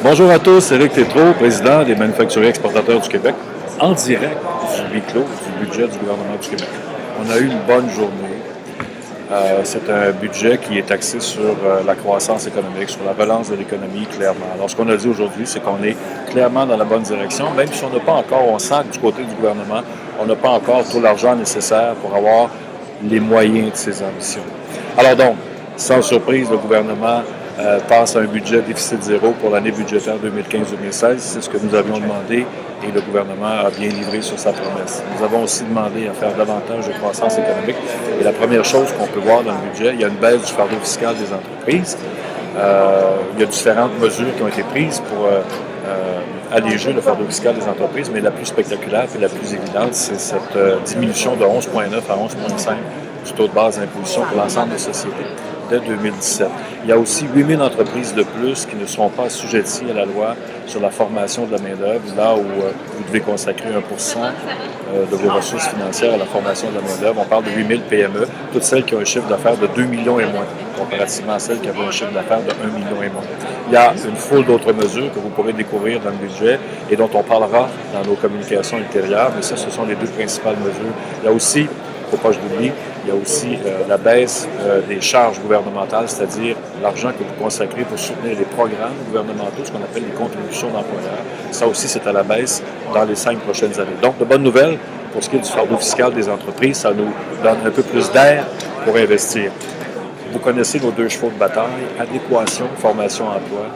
Bonjour à tous, Éric Tétrault, président des manufacturiers exportateurs du Québec, en direct du huis clos du budget du gouvernement du Québec. On a eu une bonne journée. C'est un budget qui est axé sur la croissance économique, sur la relance de l'économie, clairement. Alors, ce qu'on a dit aujourd'hui, c'est qu'on est clairement dans la bonne direction, même si on n'a pas encore, on sent que du côté du gouvernement, on n'a pas encore tout l'argent nécessaire pour avoir les moyens de ses ambitions. Alors donc, sans surprise, le gouvernement passe à un budget déficit zéro pour l'année budgétaire 2015-2016. C'est ce que nous avions demandé et le gouvernement a bien livré sur sa promesse. Nous avons aussi demandé à faire davantage de croissance économique. Et la première chose qu'on peut voir dans le budget, il y a une baisse du fardeau fiscal des entreprises. Il y a différentes mesures qui ont été prises pour alléger le fardeau fiscal des entreprises, mais la plus spectaculaire et la plus évidente, c'est cette diminution de 11,9 à 11,5 du taux de base d'imposition pour l'ensemble des sociétés dès 2017. Il y a aussi 8 000 entreprises de plus qui ne seront pas assujetties à la loi sur la formation de la main-d'œuvre, là où vous devez consacrer 1 de vos ressources financières à la formation de la main-d'œuvre. On parle de 8 000 PME, toutes celles qui ont un chiffre d'affaires de 2 millions et moins, comparativement à celles qui avaient un chiffre d'affaires de 1 million et moins. Il y a une foule d'autres mesures que vous pourrez découvrir dans le budget et dont on parlera dans nos communications ultérieures, mais ça, ce sont les deux principales mesures. Il y a aussi, il ne faut pas que je l'oublie, il y a aussi la baisse des charges gouvernementales, c'est-à-dire l'argent que vous consacrez pour soutenir les programmes gouvernementaux, ce qu'on appelle les contributions d'employeurs. Ça aussi, c'est à la baisse dans les 5 prochaines années. Donc, de bonnes nouvelles pour ce qui est du fardeau fiscal des entreprises. Ça nous donne un peu plus d'air pour investir. Vous connaissez nos 2 chevaux de bataille, adéquation, formation, emploi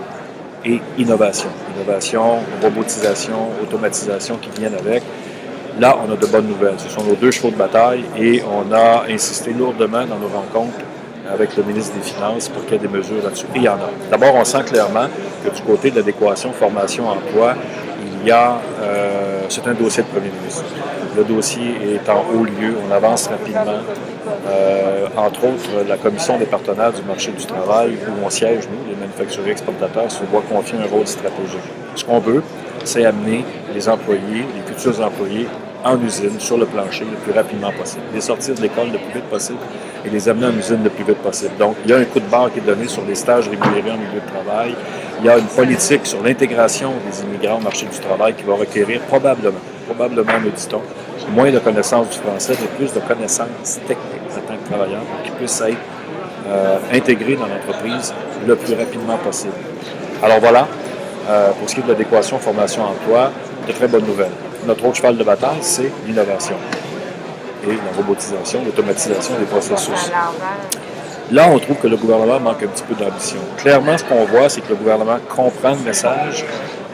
et innovation. Innovation, robotisation, automatisation qui viennent avec. Là, on a de bonnes nouvelles. Ce sont nos 2 chevaux de bataille et on a insisté lourdement dans nos rencontres avec le ministre des Finances pour qu'il y ait des mesures là-dessus. Et il y en a. D'abord, on sent clairement que du côté de l'adéquation, formation, emploi, il y a... c'est un dossier de premier ministre. Le dossier est en haut lieu. On avance rapidement. Entre autres, la Commission des partenaires du marché du travail, où on siège, nous, les manufacturiers exportateurs, se voit confier un rôle stratégique. Ce qu'on veut, c'est amener les employés, les futurs employés, en usine, sur le plancher, le plus rapidement possible. Les sortir de l'école le plus vite possible et les amener en usine le plus vite possible. Donc, il y a un coup de barre qui est donné sur les stages rémunérés en milieu de travail. Il y a une politique sur l'intégration des immigrants au marché du travail qui va requérir probablement, me dit-on, moins de connaissances du français, mais plus de connaissances techniques en tant que travailleurs pour qu'ils puissent être intégrés dans l'entreprise le plus rapidement possible. Alors voilà, pour ce qui est de l'adéquation, formation, emploi, de très bonnes nouvelles. Notre autre cheval de bataille, c'est l'innovation et la robotisation, l'automatisation des processus. Là, on trouve que le gouvernement manque un petit peu d'ambition. Clairement, ce qu'on voit, c'est que le gouvernement comprend le message,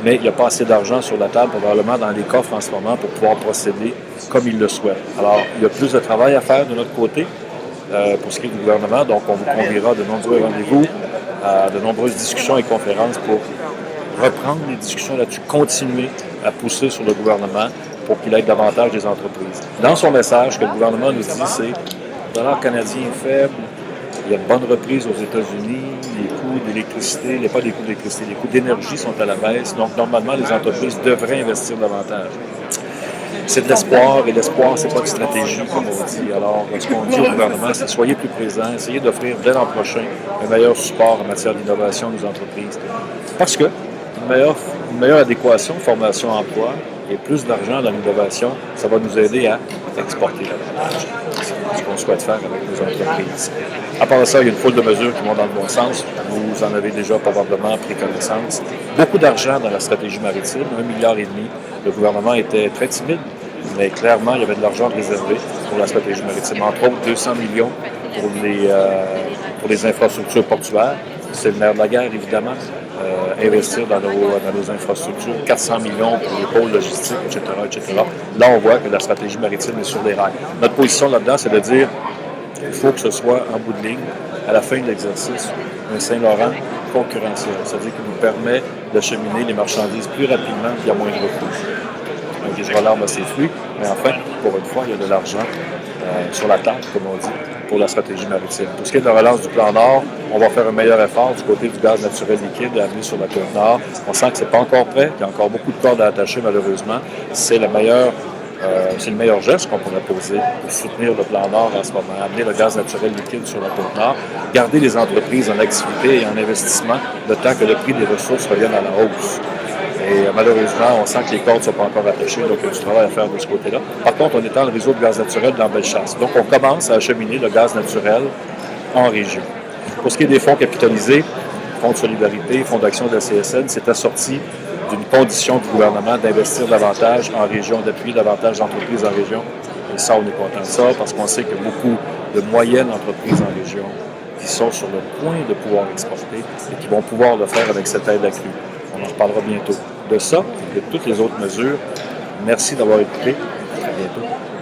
mais il n'y a pas assez d'argent sur la table, probablement dans les coffres en ce moment, pour pouvoir procéder comme il le souhaite. Alors, il y a plus de travail à faire de notre côté pour ce qui est du gouvernement, donc on vous conviera à de nombreux rendez-vous, à de nombreuses discussions et conférences pour reprendre les discussions là-dessus, continuer à pousser sur le gouvernement pour qu'il aide davantage des entreprises. Dans son message, ce que le gouvernement nous dit, c'est que le dollar canadien est faible, il y a une bonne reprise aux États-Unis, les coûts d'électricité, pas les coûts d'électricité, les coûts d'énergie sont à la baisse, donc normalement, les entreprises devraient investir davantage. C'est de l'espoir, et l'espoir, c'est pas de stratégie, comme on dit. Alors, ce qu'on dit au gouvernement, c'est soyez plus présents, essayez d'offrir dès l'an prochain un meilleur support en matière d'innovation aux entreprises. Parce que une meilleure adéquation, formation, emploi et plus d'argent dans l'innovation, ça va nous aider à exporter davantage. C'est ce qu'on souhaite faire avec nos entreprises. À part ça, il y a une foule de mesures qui vont dans le bon sens. Vous en avez déjà probablement pris connaissance. Beaucoup d'argent dans la stratégie maritime, 1,5 milliard. Le gouvernement était très timide, mais clairement, il y avait de l'argent réservé pour la stratégie maritime. Entre autres, 200 millions pour les infrastructures portuaires. C'est le nerf de la guerre, évidemment. Investir dans nos infrastructures, 400 millions pour les pôles logistiques, etc., etc. Là, on voit que la stratégie maritime est sur les rails. Notre position là-dedans, c'est de dire qu'il faut que ce soit, en bout de ligne, à la fin de l'exercice, un Saint-Laurent concurrentiel, c'est-à-dire qu'il nous permet d'acheminer les marchandises plus rapidement et à moindre coût. Un guise-rollard a ses fruits, mais enfin, pour une fois, il y a de l'argent sur la table, comme on dit, pour la stratégie maritime. Pour ce qui est de la relance du plan Nord, on va faire un meilleur effort du côté du gaz naturel liquide à amener sur la côte Nord. On sent que ce n'est pas encore prêt, il y a encore beaucoup de cordes à attacher, malheureusement. C'est la meilleure C'est le meilleur geste qu'on pourrait poser pour soutenir le plan Nord en ce moment, amener le gaz naturel liquide sur la Côte-Nord, garder les entreprises en activité et en investissement le temps que le prix des ressources revienne à la hausse. Et malheureusement, on sent que les cordes ne sont pas encore attachées, donc il y a du travail à faire de ce côté-là. Par contre, on étend le réseau de gaz naturel dans Bellechasse. Donc, on commence à acheminer le gaz naturel en région. Pour ce qui est des fonds capitalisés, Fonds de solidarité, Fonds d'action de la CSN, c'est assorti d'une condition du gouvernement d'investir davantage en région, d'appuyer davantage d'entreprises en région. Et ça, on est content de ça parce qu'on sait qu'il y a beaucoup de moyennes entreprises en région qui sont sur le point de pouvoir exporter et qui vont pouvoir le faire avec cette aide accrue. On en reparlera bientôt. De ça et de toutes les autres mesures, merci d'avoir écouté. À bientôt.